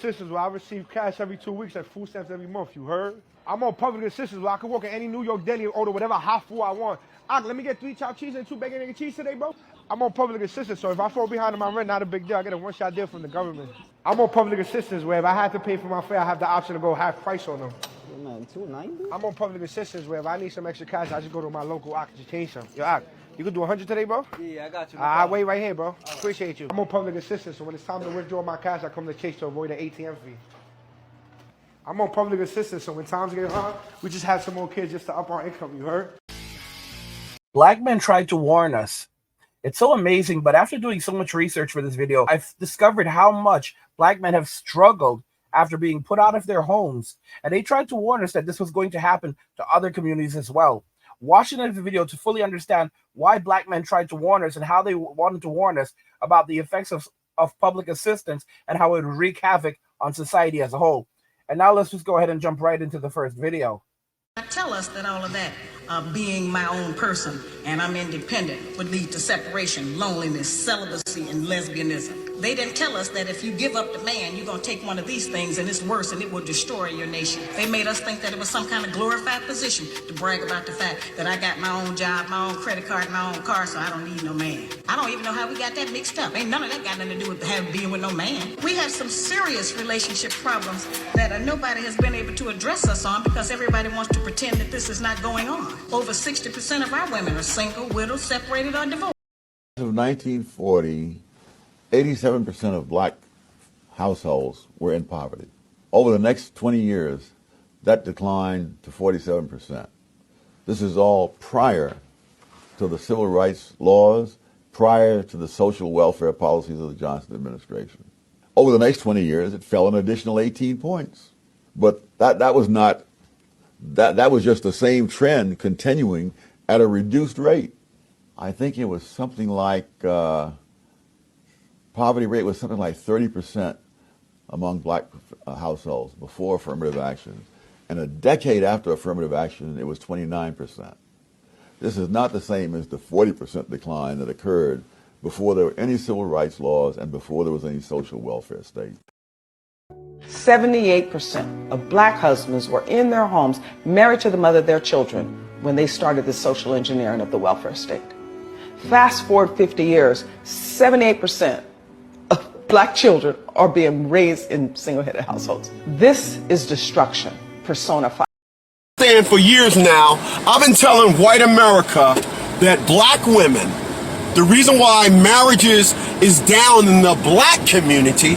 assistance where I receive cash every 2 weeks and food stamps every month, you heard? I'm on public assistance where I can walk in any New York deli and order whatever hot food I want. Let me get 3 chopped cheese and 2 bacon and cheese today, bro. I'm on public assistance, so if I fall behind on my rent, not a big deal. I get a one-shot deal from the government. I'm on public assistance where if I have to pay for my fare, I have the option to go half price on them. I'm on public assistance where if I need some extra cash, I just go to my local Ock to change some. Yo, Ock, you can do 100 today, bro? Yeah, I got you. I'll wait right here, bro. Appreciate you. I'm on public assistance, so when it's time to withdraw my cash, I come to Chase to avoid the ATM fee. I'm on public assistance, so when times get hard, we just have some more kids just to up our income, you heard? Black men tried to warn us. It's so amazing, but after doing so much research for this video, I've discovered how much black men have struggled after being put out of their homes. And they tried to warn us that this was going to happen to other communities as well. Watching the video to fully understand why black men tried to warn us and how they wanted to warn us about the effects of public assistance and how it would wreak havoc on society as a whole. And now let's just go ahead and jump right into the first video. Tell us that all of that, being my own person and I'm independent, would lead to separation, loneliness, celibacy, and lesbianism. They didn't tell us that if you give up the man, you're going to take one of these things and it's worse and it will destroy your nation. They made us think that it was some kind of glorified position to brag about the fact that I got my own job, my own credit card, my own car, so I don't need no man. I don't even know how we got that mixed up. Ain't none of that got nothing to do with being with no man. We have some serious relationship problems that nobody has been able to address us on because everybody wants to pretend that this is not going on. Over 60% of our women are single, widowed, separated, or divorced. As of 1940, 87% of black households were in poverty. Over the next 20 years, that declined to 47%. This is all prior to the civil rights laws, prior to the social welfare policies of the Johnson administration. Over the next 20 years, it fell an additional 18 points. But that was not, that was just the same trend continuing at a reduced rate. I think it was something like, poverty rate was something like 30% among black households before affirmative action. And a decade after affirmative action, it was 29%. This is not the same as the 40% decline that occurred before there were any civil rights laws and before there was any social welfare state. 78% of black husbands were in their homes, married to the mother of their children, when they started the social engineering of the welfare state. Fast forward 50 years, 78% of black children are being raised in single-headed households. This is destruction personified. For years now, I've been telling white America that black women, the reason why marriages is down in the black community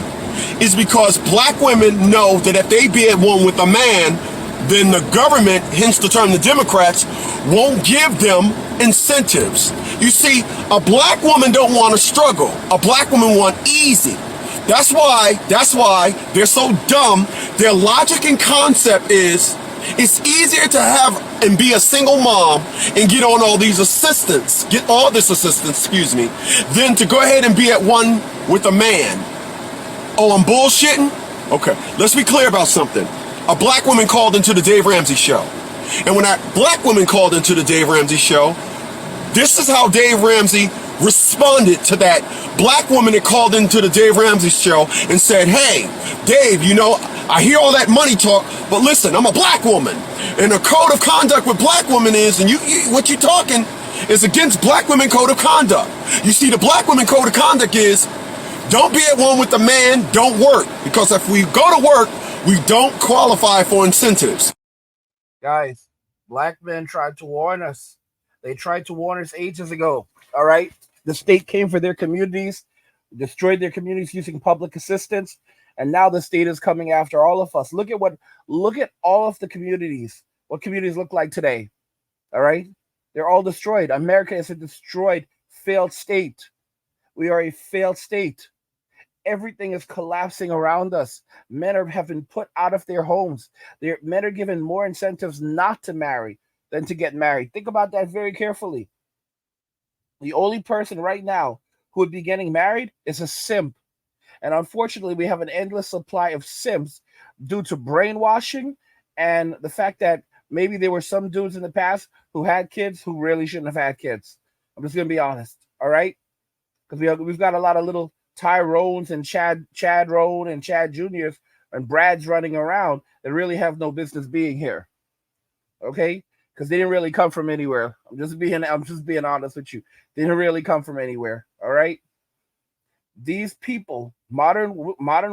is because black women know that if they be at one with a man, then the government, hence the term the Democrats, won't give them incentives. You see, a black woman don't want to struggle. A black woman want easy. That's why they're so dumb. Their logic and concept is it's easier to have and be a single mom and get on all these assistance, get all this assistance, excuse me, than to go ahead and be at one with a man. Oh, I'm bullshitting? Okay, let's be clear about something. A black woman called into the Dave Ramsey show. And when that black woman called into the Dave Ramsey show, this is how Dave Ramsey responded to that black woman that called into the Dave Ramsey show and said, hey, Dave, you know, I hear all that money talk, but listen, I'm a black woman. And the code of conduct with black women is, and what you're talking is against black women code of conduct. You see, the black women code of conduct is, don't be at one with the man, don't work. Because if we go to work, we don't qualify for incentives. Guys, black men tried to warn us. They tried to warn us ages ago, all right? The state came for their communities, destroyed their communities using public assistance, and now the state is coming after all of us. Look at all of the communities, what communities look like today, all right? They're all destroyed. America is a destroyed, failed state. We are a failed state. Everything is collapsing around us. Men have been put out of their homes. Men are given more incentives not to marry than to get married. Think about that very carefully. The only person right now who would be getting married is a simp. And unfortunately, we have an endless supply of simps due to brainwashing and the fact that maybe there were some dudes in the past who had kids who really shouldn't have had kids. I'm just going to be honest, all right? Because we've got a lot of little Tyrones and Chad Roan and Chad Juniors and Brads running around that really have no business being here. Okay? Because they didn't really come from anywhere. I'm just being honest with you. They didn't really come from anywhere. All right? These people, modern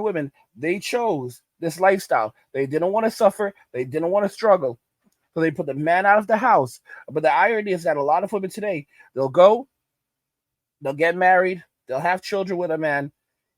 women, they chose this lifestyle. They didn't want to suffer. They didn't want to struggle. So they put the man out of the house. But the irony is that a lot of women today, they'll get married, they'll have children with a man,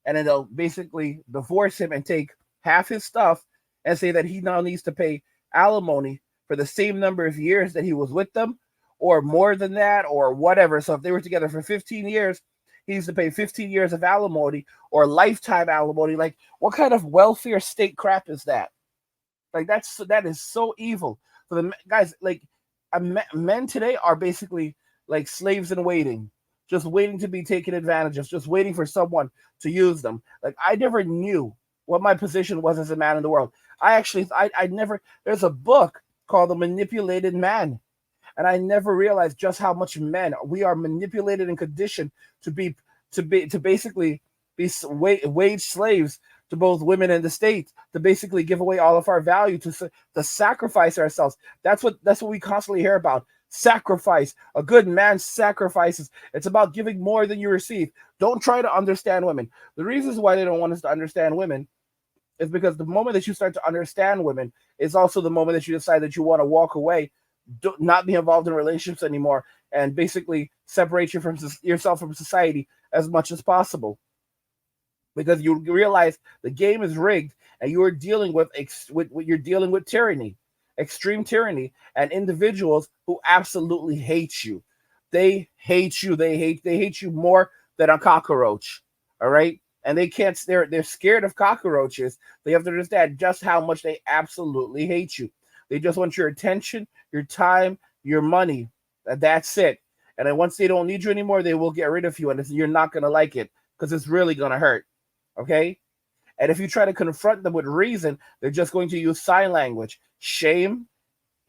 and then they'll basically divorce him and take half his stuff and say that he now needs to pay alimony for the same number of years that he was with them, or more than that, or whatever. So if they were together for 15 years, he needs to pay 15 years of alimony or lifetime alimony. Like, what kind of welfare state crap is that? Like, that is so evil. For the guys, like, men today are basically like slaves in waiting, just waiting to be taken advantage of, just waiting for someone to use them. Like, I never knew what my position was as a man in the world. I never, there's a book called The Manipulated Man. And I never realized just how much men we are manipulated and conditioned to basically be wage slaves to both women and the state, to basically give away all of our value, to sacrifice ourselves. That's what we constantly hear about. Sacrifice. A good man sacrifices. It's about giving more than you receive. Don't try to understand women. The reasons why they don't want us to understand women is because the moment that you start to understand women is also the moment that you decide that you want to walk away, not be involved in relationships anymore, and basically separate yourself from society as much as possible. Because you realize the game is rigged, and you are dealing with tyranny, extreme tyranny, and individuals who absolutely hate you. They hate you. They hate you more than a cockroach. All right, and they're scared of cockroaches. They have to understand just how much they absolutely hate you. They just want your attention, your time, your money. That's it. And then once they don't need you anymore, they will get rid of you, and you're not gonna like it because it's really gonna hurt. Okay? And if you try to confront them with reason, they're just going to use sign language, shame,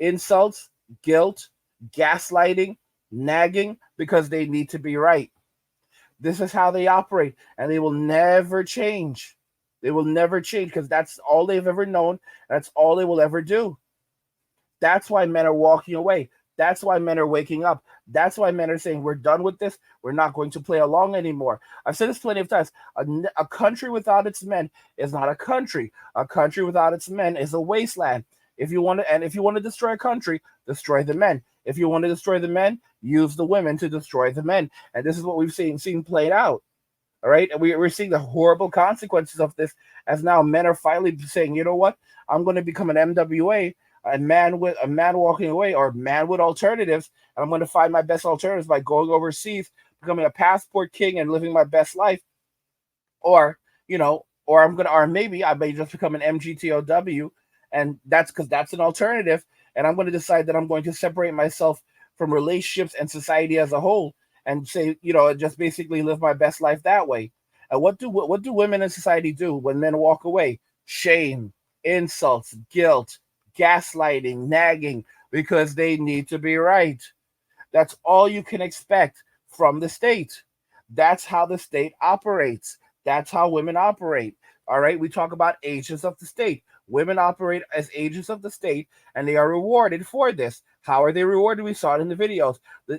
insults, guilt, gaslighting, nagging, because they need to be right. This is how they operate, and they will never change. They will never change because that's all they've ever known. That's all they will ever do. That's why men are walking away. That's why men are waking up. That's why men are saying, we're done with this. We're not going to play along anymore. I've said this plenty of times. A country without its men is not a country. A country without its men is a wasteland. If you want to destroy a country, destroy the men. If you want to destroy the men, use the women to destroy the men. And this is what we've seen played out. All right. And we're seeing the horrible consequences of this as now men are finally saying, you know what? I'm going to become an MWA. A man walking away, or a man with alternatives, and I'm going to find my best alternatives by going overseas, becoming a passport king, and living my best life, or maybe I may just become an MGTOW, and that's because that's an alternative, and I'm going to decide that I'm going to separate myself from relationships and society as a whole, and say, just basically live my best life that way. And what do women in society do when men walk away? Shame, insults, guilt, gaslighting, nagging, because they need to be right. That's all you can expect from the state. That's how the state operates. That's how women operate. All right, we talk about agents of the state. Women operate as agents of the state, and they are rewarded for this. How are they rewarded? We saw it in the videos.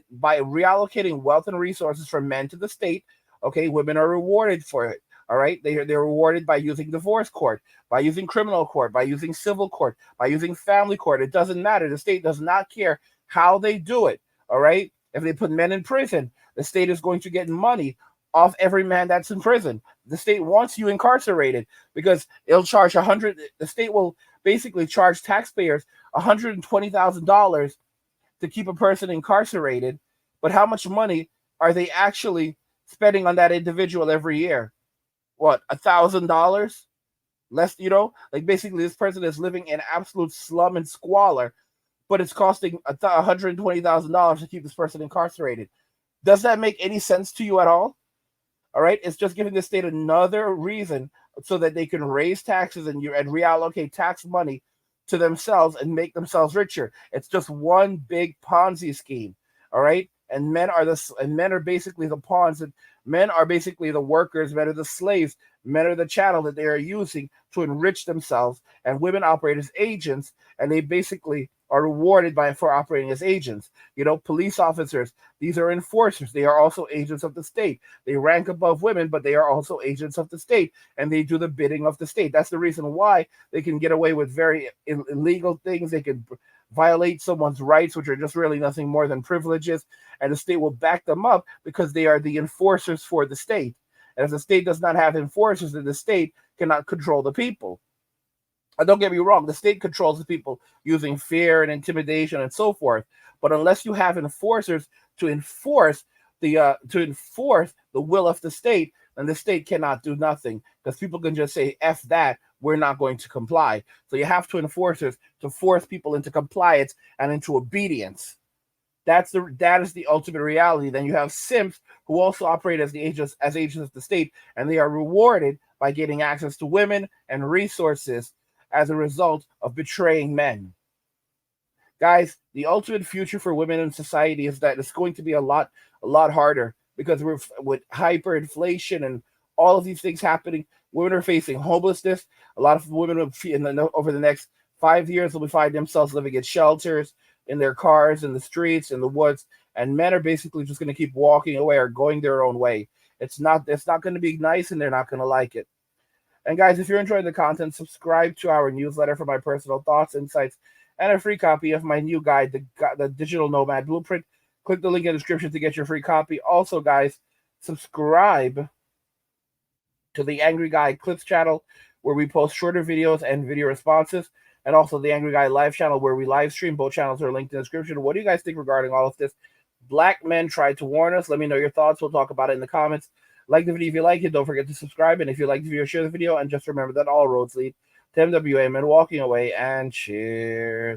By reallocating wealth and resources from men to the state, okay, women are rewarded for it. All right, they're rewarded by using divorce court, by using criminal court, by using civil court, by using family court. It doesn't matter. The state does not care how they do it. All right, if they put men in prison, the state is going to get money off every man that's in prison. The state wants you incarcerated because it'll charge the state will basically charge taxpayers $120,000 to keep a person incarcerated. But how much money are they actually spending on that individual every year? What, $1,000 less? Like basically this person is living in absolute slum and squalor, but it's costing $120,000 to keep this person incarcerated. Does that make any sense to you at all? All right, it's just giving the state another reason so that they can raise taxes and reallocate tax money to themselves and make themselves richer. It's just one big Ponzi scheme. All right, and men are basically the pawns, and men are basically the workers. Men are the slaves. Men are the channel that they are using to enrich themselves, and women operate as agents, and they basically are rewarded for operating as agents. You know, police officers, these are enforcers. They are also agents of the state. They rank above women, but they are also agents of the state, and they do the bidding of the state. That's the reason why they can get away with very illegal things. They can violate someone's rights, which are just really nothing more than privileges, and the state will back them up because they are the enforcers for the state. And if the state does not have enforcers, then the state cannot control the people. And don't get me wrong, the state controls the people using fear and intimidation and so forth. But unless you have enforcers to enforce the will of the state, then the state cannot do nothing, because people can just say, F that, we're not going to comply. So you have to enforcers to force people into compliance and into obedience. That is the ultimate reality. Then you have simps who also operate as agents of the state, and they are rewarded by getting access to women and resources as a result of betraying men. Guys, the ultimate future for women in society is that it's going to be a lot harder, because we're with hyperinflation and all of these things happening. Women are facing homelessness. A lot of women over the next 5 years will find themselves living in shelters, in their cars, in the streets, in the woods, and men are basically just going to keep walking away or going their own way. It's not going to be nice, and they're not going to like it. And guys, if you're enjoying the content, subscribe to our newsletter for my personal thoughts, insights, and a free copy of my new guide, the Digital Nomad Blueprint. Click the link in the description to get your free copy. Also, guys, subscribe to the Angry Guy Clips channel, where we post shorter videos and video responses, and also the Angry Guy Live channel, where we live stream. Both channels are linked in the description. What do you guys think regarding all of this? Black men tried to warn us. Let me know your thoughts. We'll talk about it in the comments. Like the video if you like it. Don't forget to subscribe. And if you like the video, share the video. And just remember that all roads lead to MWA, men walking away. And cheers.